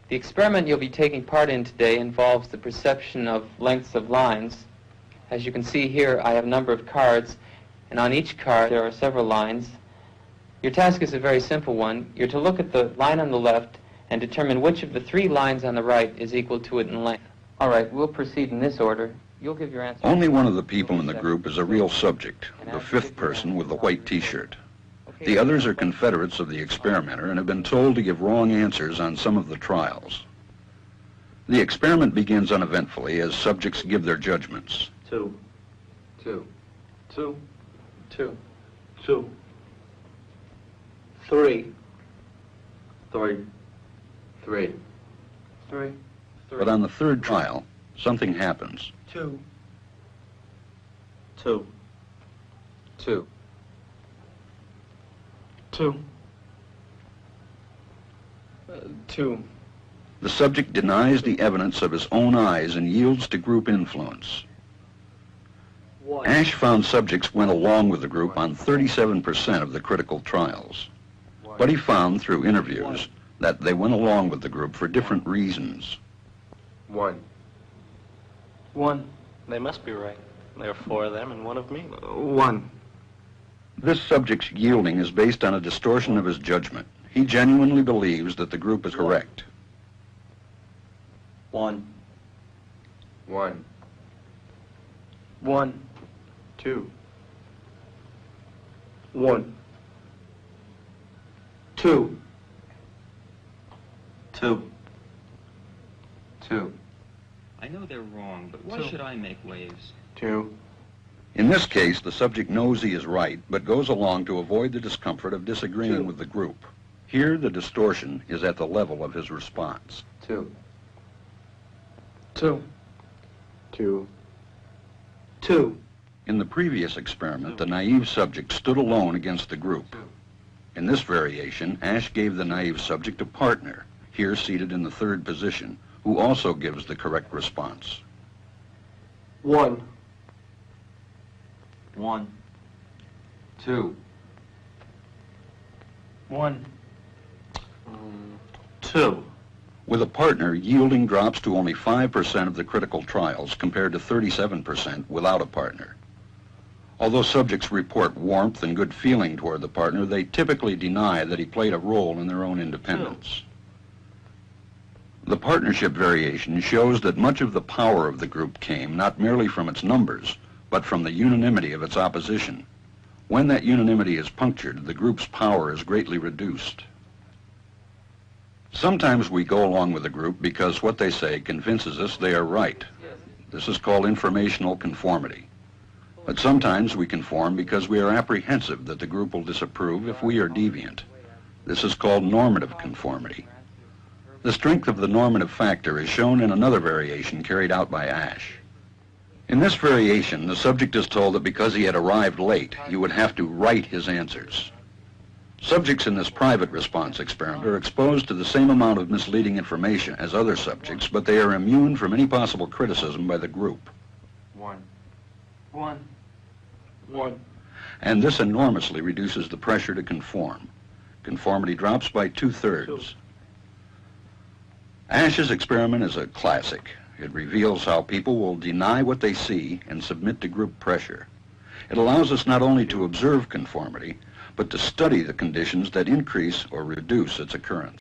The experiment you'll be taking part in today involves the perception of lengths of lines. As you can see here, I have a number of cards, and on each card there are several lines. Your task is a very simple one. You're to look at the line on the left and determine which of the three lines on the right is equal to it in length. All right, we'll proceed in this order. You'll give your answer. Only one of the people in the group is a real subject, the fifth person with the white T-shirt. The others are confederates of the experimenter and have been told to give wrong answers on some of the trials. The experiment begins uneventfully as subjects give their judgments. 2, 2, 2, 2, 2, 3, 3, 3, 3. But on the third trial, something happens. 2, 2, 2, 2, 2. The subject denies the evidence of his own eyes and yields to group influence. 1. Asch found subjects went along with the group on 37% of the critical trials. But he found through interviews that they went along with the group for different reasons. 1. 1. They must be right. There are 4 of them and 1 of me. 1. This subject's yielding is based on a distortion of his judgment. He genuinely believes that the group is correct. 1. 1. 1. 2. 1. 2. 2. 2. I know they're wrong, but why should I make waves? 2. In this case, the subject knows he is right, but goes along to avoid the discomfort of disagreeing with the group. Here, the distortion is at the level of his response. 2. 2. 2. 2. In the previous experiment, the naive subject stood alone against the group. In this variation, Asch gave the naive subject a partner, here seated in the third position, who also gives the correct response. 1. 1, 2, 1. 2. With a partner, yielding drops to only 5% of the critical trials compared to 37% without a partner. Although subjects report warmth and good feeling toward the partner, they typically deny that he played a role in their own independence. The partnership variation shows that much of the power of the group came not merely from its numbers, but from the unanimity of its opposition. When that unanimity is punctured, the group's power is greatly reduced. Sometimes we go along with the group because what they say convinces us they are right. This is called informational conformity. But sometimes we conform because we are apprehensive that the group will disapprove if we are deviant. This is called normative conformity. The strength of the normative factor is shown in another variation carried out by Asch. In this variation, the subject is told that because he had arrived late, he would have to write his answers. Subjects in this private response experiment are exposed to the same amount of misleading information as other subjects, but they are immune from any possible criticism by the group. 1. 1. 1. And this enormously reduces the pressure to conform. Conformity drops by 2/3. Asch's experiment is a classic. It reveals how people will deny what they see and submit to group pressure. It allows us not only to observe conformity, but to study the conditions that increase or reduce its occurrence.